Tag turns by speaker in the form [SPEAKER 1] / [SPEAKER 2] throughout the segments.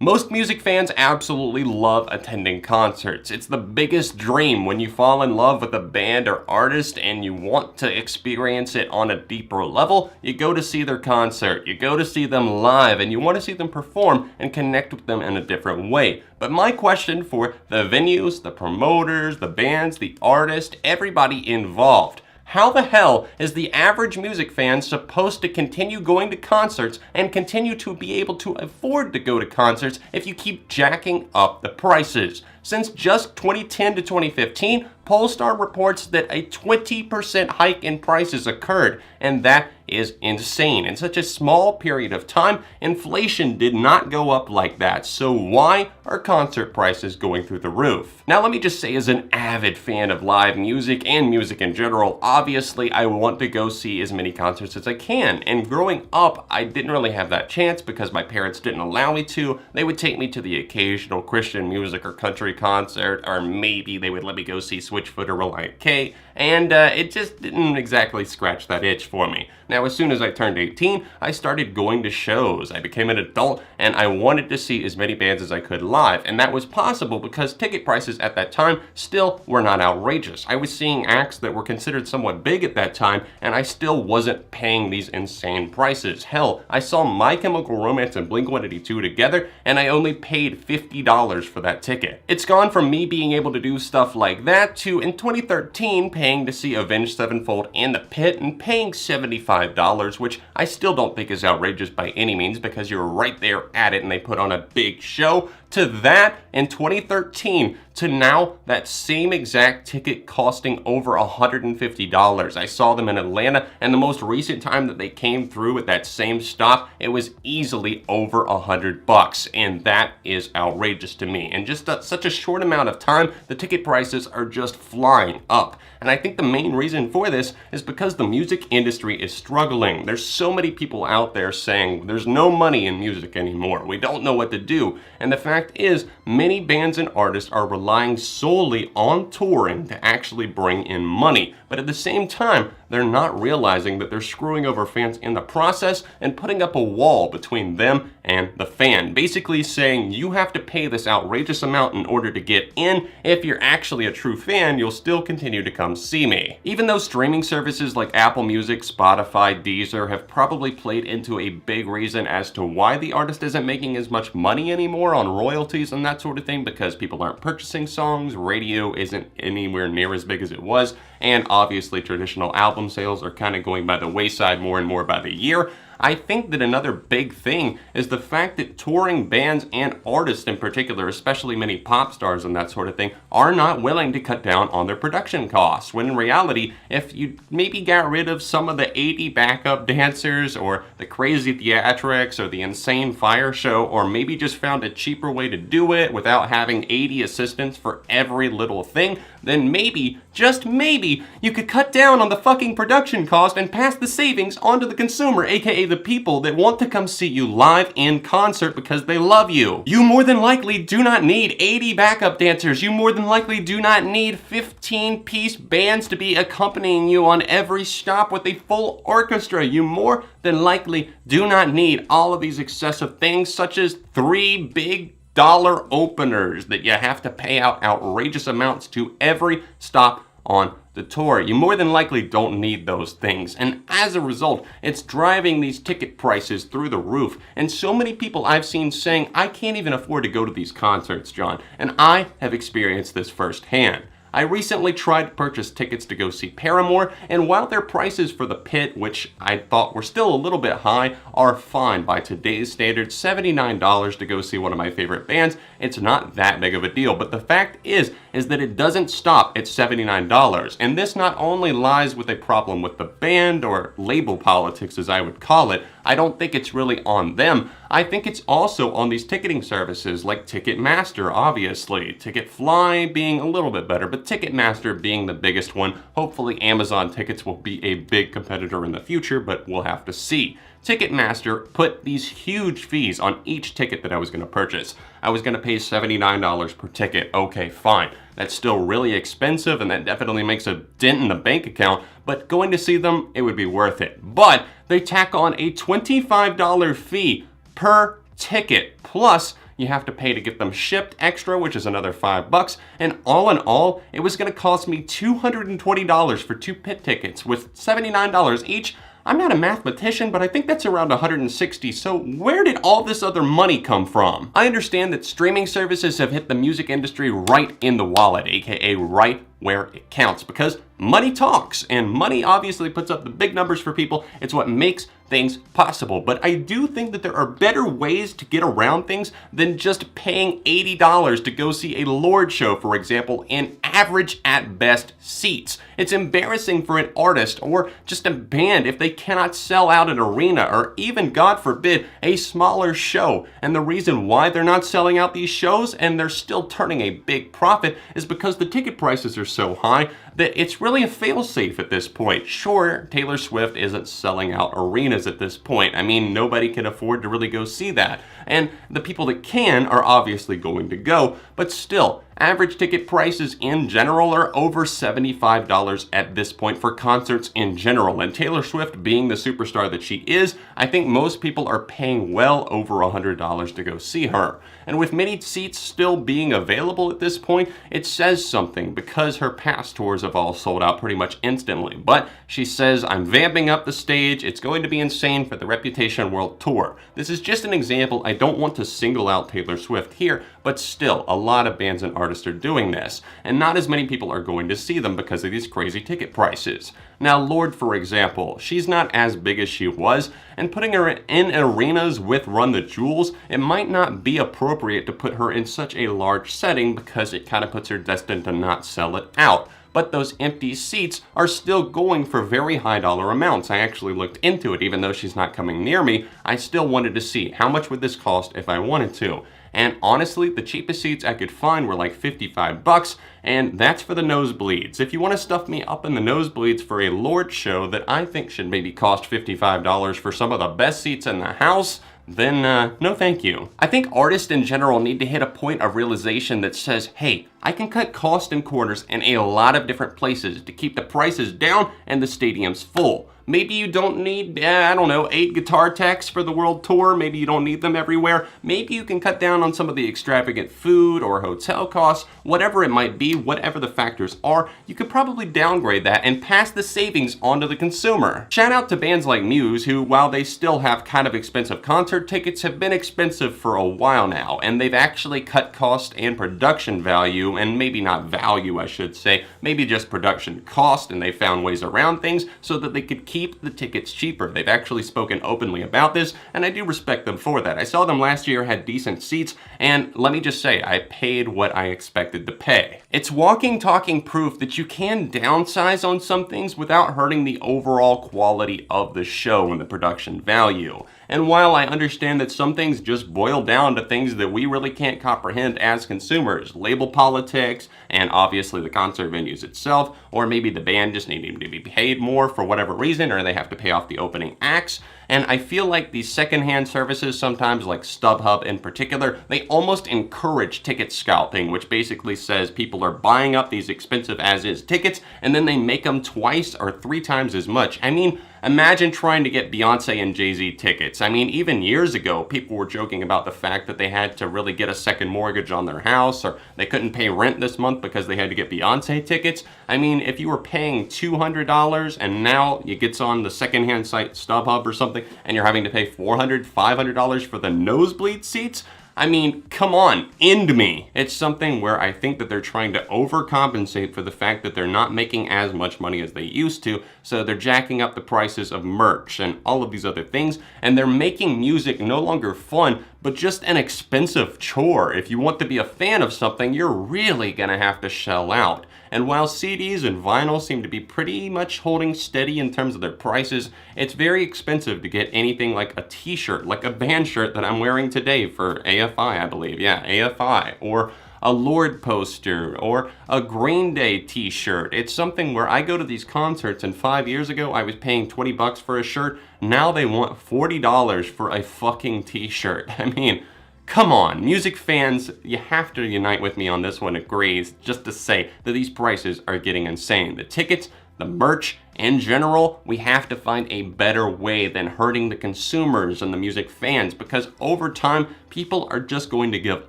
[SPEAKER 1] Most music fans absolutely love attending concerts. It's the biggest dream when you fall in love with a band or artist and you want to experience it on a deeper level. You go to see their concert, you go to see them live, and you want to see them perform and connect with them in a different way. But my question for the venues, the promoters, the bands, the artists, everybody involved: how the hell is the average music fan supposed to continue going to concerts and continue to be able to afford to go to concerts if you keep jacking up the prices? Since just 2010 to 2015, Polestar reports that a 20% hike in prices occurred, and that is insane. In such a small period of time, inflation did not go up like that. So why are concert prices going through the roof? Now let me just say, as an avid fan of live music and music in general, obviously I want to go see as many concerts as I can. And growing up, I didn't really have that chance because my parents didn't allow me to. They would take me to the occasional Christian music or country concert, or maybe they would let me go see Switchfoot or Reliant K, and it just didn't exactly scratch that itch for me. Now, as soon as I turned 18, I started going to shows. I became an adult, and I wanted to see as many bands as I could live, and that was possible because ticket prices at that time still were not outrageous. I was seeing acts that were considered somewhat big at that time, and I still wasn't paying these insane prices. Hell, I saw My Chemical Romance and Blink-182 together, and I only paid $50 for that ticket. It's gone from me being able to do stuff like that to, in 2013, paying to see Avenged Sevenfold in the Pit and paying $75, which I still don't think is outrageous by any means because you're right there at it and they put on a big show, to that in 2013 to now that same exact ticket costing over $150. I saw them in Atlanta, and the most recent time that they came through at that same stop, it was easily over $100, and that is outrageous to me. In just such a short amount of time, the ticket prices are just flying up. And I think the main reason for this is because the music industry is struggling. There's so many people out there saying there's no money in music anymore. We don't know what to do. And the fact is, many bands and artists are relying solely on touring to actually bring in money. But at the same time, they're not realizing that they're screwing over fans in the process and putting up a wall between them and the fan. Basically saying you have to pay this outrageous amount in order to get in. If you're actually a true fan, you'll still continue to come see me. Even though streaming services like Apple Music, Spotify, Deezer have probably played into a big reason as to why the artist isn't making as much money anymore on royalties and that sort of thing, because people aren't purchasing songs, radio isn't anywhere near as big as it was, and obviously traditional album sales are kind of going by the wayside more and more by the year. I think that another big thing is the fact that touring bands and artists in particular, especially many pop stars and that sort of thing, are not willing to cut down on their production costs. When in reality, if you maybe got rid of some of the 80 backup dancers or the crazy theatrics or the insane fire show, or maybe just found a cheaper way to do it without having 80 assistants for every little thing, then maybe, just maybe, you could cut down on the fucking production cost and pass the savings onto the consumer, aka the people that want to come see you live in concert because they love you. You more than likely do not need 80 backup dancers. You more than likely do not need 15-piece bands to be accompanying you on every stop with a full orchestra. You more than likely do not need all of these excessive things, such as 3 big dollar openers that you have to pay out outrageous amounts to every stop on the tour. You more than likely don't need those things, and as a result, it's driving these ticket prices through the roof. And so many people I've seen saying, I can't even afford to go to these concerts, John, and I have experienced this firsthand. I recently tried to purchase tickets to go see Paramore, and while their prices for the Pit, which I thought were still a little bit high, are fine by today's standards, $79 to go see one of my favorite bands, it's not that big of a deal. But the fact is that it doesn't stop at $79. And this not only lies with a problem with the band, or label politics as I would call it. I don't think it's really on them. I think it's also on these ticketing services like Ticketmaster, obviously. Ticketfly being a little bit better, but Ticketmaster being the biggest one. Hopefully Amazon tickets will be a big competitor in the future, but we'll have to see. Ticketmaster put these huge fees on each ticket that I was going to purchase. I was going to pay $79 per ticket. Okay, fine. That's still really expensive, and that definitely makes a dent in the bank account, but going to see them, it would be worth it. But they tack on a $25 fee per ticket, plus you have to pay to get them shipped extra, which is another $5. And all in all, it was going to cost me $220 for 2 pit tickets with $79 each. I'm not a mathematician, but I think that's around 160, so where did all this other money come from? I understand that streaming services have hit the music industry right in the wallet, aka right where it counts, because money talks, and money obviously puts up the big numbers for people. It's what makes things possible. But I do think that there are better ways to get around things than just paying $80 to go see a Lorde show, for example, in average at best seats. It's embarrassing for an artist or just a band if they cannot sell out an arena or even, God forbid, a smaller show. And the reason why they're not selling out these shows and they're still turning a big profit is because the ticket prices are so high that it's really a failsafe at this point. Sure, Taylor Swift isn't selling out arenas at this point. I mean, nobody can afford to really go see that. And the people that can are obviously going to go, but still, average ticket prices in general are over $75 at this point for concerts in general. And Taylor Swift being the superstar that she is, I think most people are paying well over $100 to go see her. And with many seats still being available at this point, it says something because her past tours have all sold out pretty much instantly. But she says, I'm vamping up the stage. It's going to be insane for the Reputation World Tour. This is just an example. I don't want to single out Taylor Swift here, but still, a lot of bands and artists are doing this, and not as many people are going to see them because of these crazy ticket prices. Now, Lorde, for example, she's not as big as she was, and putting her in arenas with Run the Jewels, it might not be appropriate to put her in such a large setting because it kind of puts her destined to not sell it out. But those empty seats are still going for very high dollar amounts. I actually looked into it, even though she's not coming near me. I still wanted to see how much would this cost if I wanted to. And honestly, the cheapest seats I could find were like $55, and that's for the nosebleeds. If you want to stuff me up in the nosebleeds for a Lorde show that I think should maybe cost $55 for some of the best seats in the house, then no thank you. I think artists in general need to hit a point of realization that says, hey, I can cut costs and corners in a lot of different places to keep the prices down and the stadiums full. Maybe you don't need, I don't know, 8 guitar techs for the world tour. Maybe you don't need them everywhere. Maybe you can cut down on some of the extravagant food or hotel costs, whatever it might be, whatever the factors are, you could probably downgrade that and pass the savings on to the consumer. Shout out to bands like Muse who, while they still have kind of expensive concert tickets, have been expensive for a while now, and they've actually cut cost and production value, and maybe not value I should say, maybe just production cost, and they found ways around things so that they could keep the tickets cheaper. They've actually spoken openly about this, and I do respect them for that. I saw them last year, had decent seats, and let me just say, I paid what I expected to pay. It's walking, talking proof that you can downsize on some things without hurting the overall quality of the show and the production value. And while I understand that some things just boil down to things that we really can't comprehend as consumers, label politics, and obviously the concert venues itself, or maybe the band just needing to be paid more for whatever reason, or they have to pay off the opening acts. And I feel like these secondhand services, sometimes like StubHub in particular, they almost encourage ticket scalping, which basically says people are buying up these expensive as-is tickets, and then they make them twice or 3 times as much. I mean, imagine trying to get Beyonce and Jay-Z tickets. I mean, even years ago, people were joking about the fact that they had to really get a second mortgage on their house, or they couldn't pay rent this month because they had to get Beyonce tickets. I mean, if you were paying $200 and now it gets on the secondhand site StubHub or something, and you're having to pay $400, $500 for the nosebleed seats, I mean, come on, end me. It's something where I think that they're trying to overcompensate for the fact that they're not making as much money as they used to, so they're jacking up the prices of merch and all of these other things, and they're making music no longer fun, but just an expensive chore. If you want to be a fan of something, you're really gonna have to shell out. And while CDs and vinyl seem to be pretty much holding steady in terms of their prices, it's very expensive to get anything like a t-shirt, like a band shirt that I'm wearing today for AFI, I believe. Yeah, AFI. Or a Lorde poster, or a Green Day t-shirt. It's something where I go to these concerts, and 5 years ago I was paying 20 bucks for a shirt. Now they want $40 for a fucking t-shirt. I mean, come on, music fans, you have to unite with me on this one, agrees, just to say that these prices are getting insane. The tickets, the merch, In general, we have to find a better way than hurting the consumers and the music fans, because over time, people are just going to give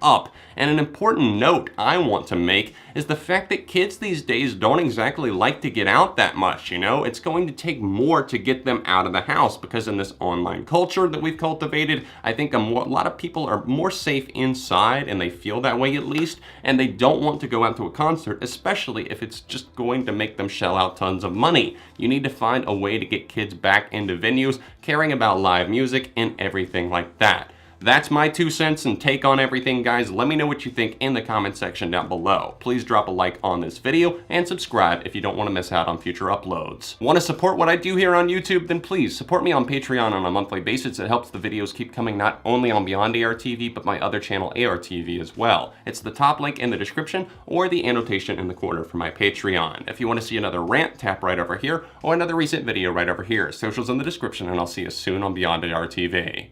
[SPEAKER 1] up. And an important note I want to make is the fact that kids these days don't exactly like to get out that much, you know? It's going to take more to get them out of the house, because in this online culture that we've cultivated, I think a lot of people are more safe inside, and they feel that way at least, and they don't want to go out to a concert, especially if it's just going to make them shell out tons of money. You need to find a way to get kids back into venues, caring about live music and everything like that. That's my 2 cents and take on everything, guys. Let me know what you think in the comment section down below. Please drop a like on this video and subscribe if you don't want to miss out on future uploads. Want to support what I do here on YouTube? Then please support me on Patreon on a monthly basis. It helps the videos keep coming not only on Beyond ARTV, but my other channel ARTV as well. It's the top link in the description or the annotation in the corner for my Patreon. If you want to see another rant, tap right over here, or another recent video right over here. Socials in the description, and I'll see you soon on Beyond ARTV.